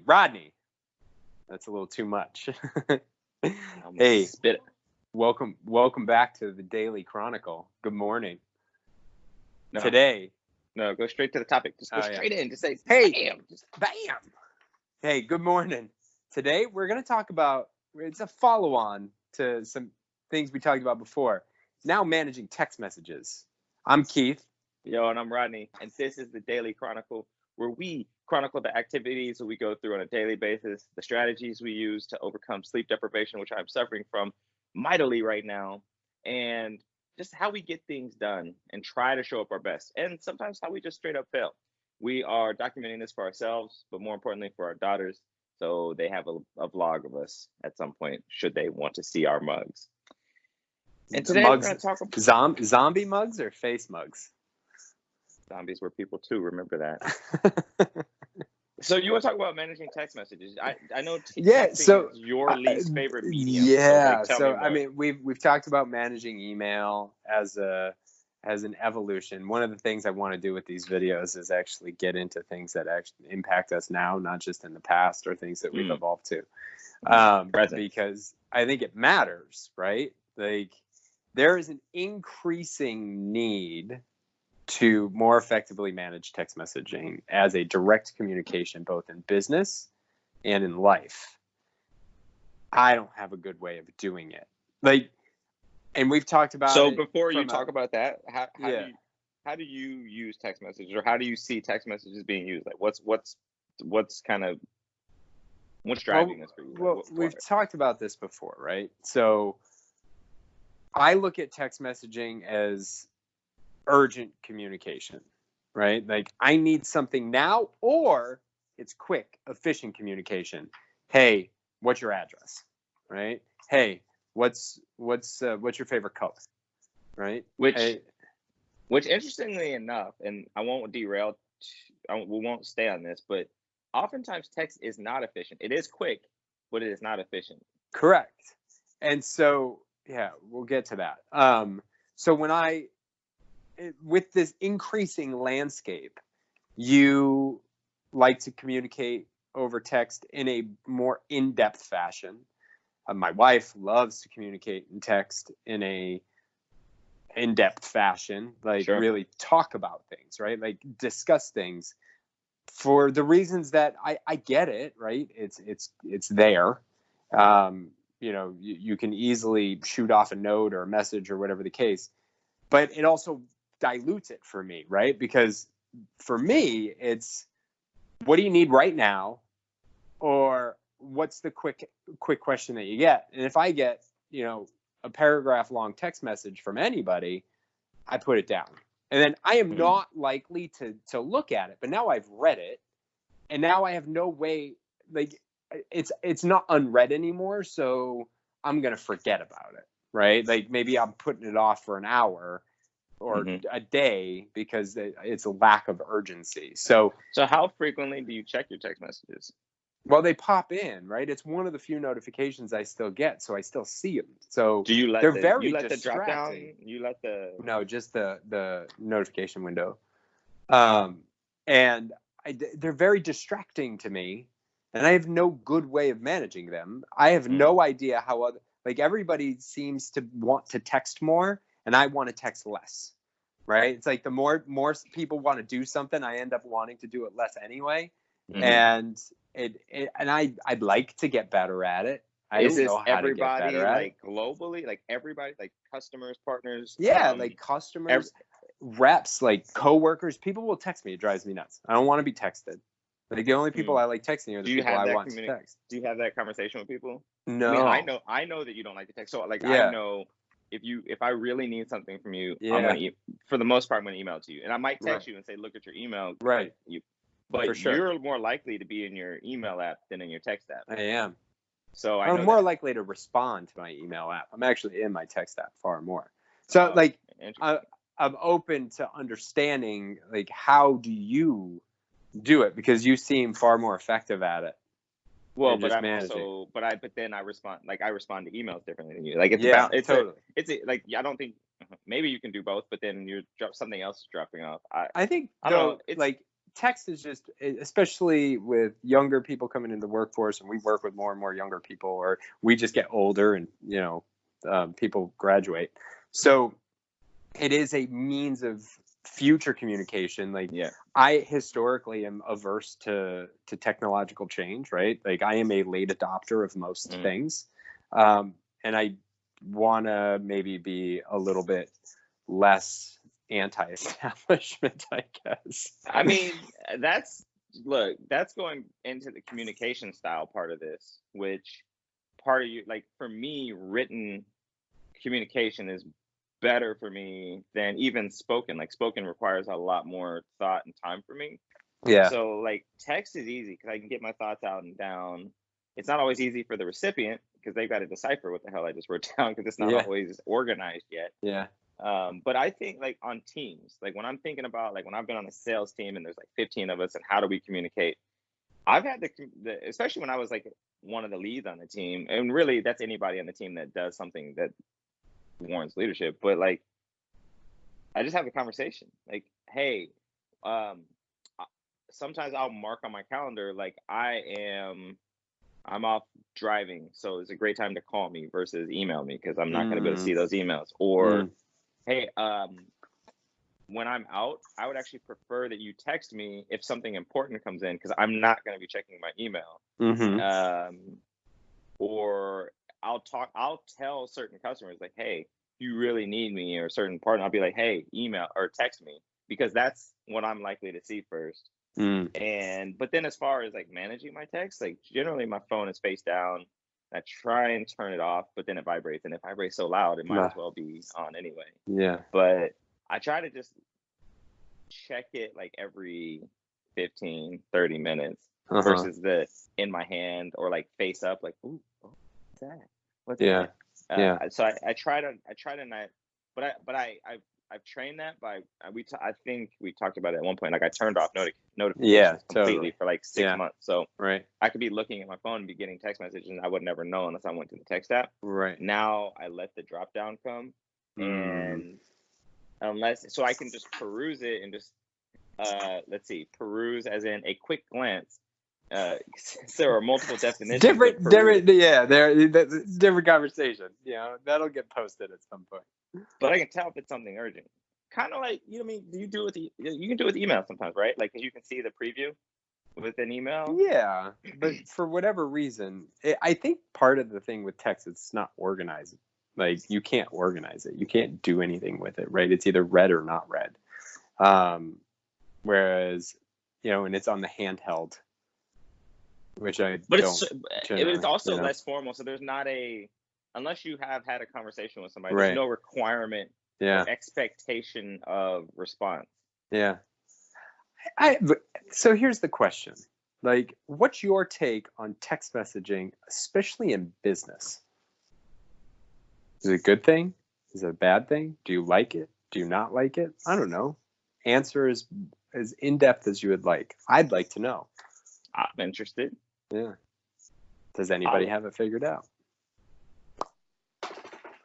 Rodney. That's a little too much. Hey, spit. welcome back to the Daily Chronicle. Good morning. No. Today. No, go straight to the topic. Just go straight in. Just say, hey, bam. Just bam. Hey, good morning. Today we're going to talk about, it's a follow-on to some things we talked about before. Now managing text messages. I'm Keith. Yo, and I'm Rodney. And this is the Daily Chronicle, where we chronicle the activities that we go through on a daily basis, the strategies we use to overcome sleep deprivation, which I'm suffering from mightily right now, and just how we get things done and try to show up our best, and sometimes how we just straight up fail. We are documenting this for ourselves, but more importantly for our daughters, so they have a vlog of us at some point, should they want to see our mugs. And today we're going to talk about zombie mugs or face mugs. Zombies were people too, remember that. So you want to talk about managing text messages? I know texting is your least favorite medium. Yeah, so I mean we've talked about managing email as an evolution. One of the things I want to do with these videos is actually get into things that actually impact us now, not just in the past or things that we've evolved to. Because I think it matters, right? Like there is an increasing need to more effectively manage text messaging as a direct communication, both in business and in life. I don't have a good way of doing it. And we've talked about So it. before you talk about that, how do you use text messages, or how do you see text messages being used? Like what's driving this for you? Well, we've talked about this before, right? So I look at text messaging as urgent communication, right? Like I need something now, or it's quick, efficient communication. Hey, what's your address? Right? Hey, what's your favorite color? Right? Which interestingly enough, and I won't derail, we won't stay on this, but oftentimes text is not efficient. It is quick, but it is not efficient. Correct. And so, yeah, we'll get to that. So with this increasing landscape, you like to communicate over text in a more in-depth fashion. My wife loves to communicate in text in a in-depth fashion, really talk about things, right? Like discuss things for the reasons that I get it, right? It's there. You can easily shoot off a note or a message or whatever the case, but it also dilutes it for me, right? Because for me, it's what do you need right now, or what's the quick question that you get? And if I get, a paragraph long text message from anybody, I put it down. And then I am not likely to look at it. But now I've read it, and now I have no way, it's not unread anymore, so I'm going to forget about it, right? Like maybe I'm putting it off for an hour or a day because it's a lack of urgency. So how frequently do you check your text messages? Well, they pop in, right? It's one of the few notifications I still get, so I still see them. So do you let they're very distracting. The drop down? You let the no, just the notification window, and they're very distracting to me, and I have no good way of managing them. I have no idea how everybody seems to want to text more, and I want to text less, right? It's like the more people want to do something, I end up wanting to do it less anyway, and I'd like to get better at it. I don't know how to get better at it. Globally, like everybody, like customers, partners. Yeah, like customers, reps, like coworkers. People will text me. It drives me nuts. I don't want to be texted. Like the only people I like texting are the people I want to text. Do you have that conversation with people? No. I mean, I know that you don't like to text. So I know if I really need something from you, I'm gonna for the most part I'm gonna email it to you, and I might text you and say, look at your email. Right. But you're more likely to be in your email app than in your text app. I am. So I'm more likely to respond to my email app. I'm actually in my text app far more. So I'm open to understanding how do you do it, because you seem far more effective at it. Well, but I'm also, but then I respond to emails differently than you. Like I don't think maybe you can do both, but then something else is dropping off. I think text is just, especially with younger people coming into the workforce, and we work with more and more younger people, or we just get older and, people graduate. So it is a means of future communication. Like, I historically am averse to technological change, right? Like, I am a late adopter of most things. And I want to maybe be a little bit less anti-establishment, I guess. I mean, that's going into the communication style part of this, which part of you, like, for me, written communication is better for me than even spoken. Like, spoken requires a lot more thought and time for me. Yeah. So, like, text is easy because I can get my thoughts out and down. It's not always easy for the recipient because they've got to decipher what the hell I just wrote down, because it's not always organized yet. Yeah. But I think, like, on teams, like, when I'm thinking about, like, when I've been on a sales team and there's like 15 of us and how do we communicate, I've had especially when I was like one of the leads on the team, and really that's anybody on the team that does something that warrants leadership, but like, I just have a conversation like, hey, sometimes I'll mark on my calendar, like, I'm off driving, so it's a great time to call me versus email me because I'm not going to be able to see those emails. Or hey, when I'm out, I would actually prefer that you text me if something important comes in, because I'm not going to be checking my email. Or I'll tell certain customers, like, hey, you really need me, or a certain part, I'll be like, hey, email or text me, because that's what I'm likely to see first. But then as far as like managing my text, like, generally my phone is face down. I try and turn it off, but then it vibrates, and it vibrates so loud, it might as well be on anyway. Yeah. But I try to just check it like every 15, 30 minutes versus the in my hand or like face up, like, ooh, what's that? What's that? So I try to not, but I've trained that by, I think we talked about it at one point. Like, I turned off notifications completely for like 6 months. So I could be looking at my phone and be getting text messages, and I would never know unless I went to the text app. Now I let the drop down come, and so I can just peruse it and just peruse as in a quick glance. There are multiple definitions. Different conversation. That'll get posted at some point. But I can tell if it's something urgent. Kind of like, you can do it with email sometimes, right? Like, you can see the preview with an email. Yeah, but for whatever reason, I think part of the thing with text, it's not organized. Like, you can't organize it. You can't do anything with it, right? It's either read or not read. Whereas, and it's on the handheld, which it's also less formal. So there's not unless you have had a conversation with somebody, there's no requirement or expectation of response. Yeah. So here's the question. Like, what's your take on text messaging, especially in business? Is it a good thing? Is it a bad thing? Do you like it? Do you not like it? I don't know. Answer as in-depth as you would like. I'd like to know. I'm interested. Yeah. Does anybody have it figured out?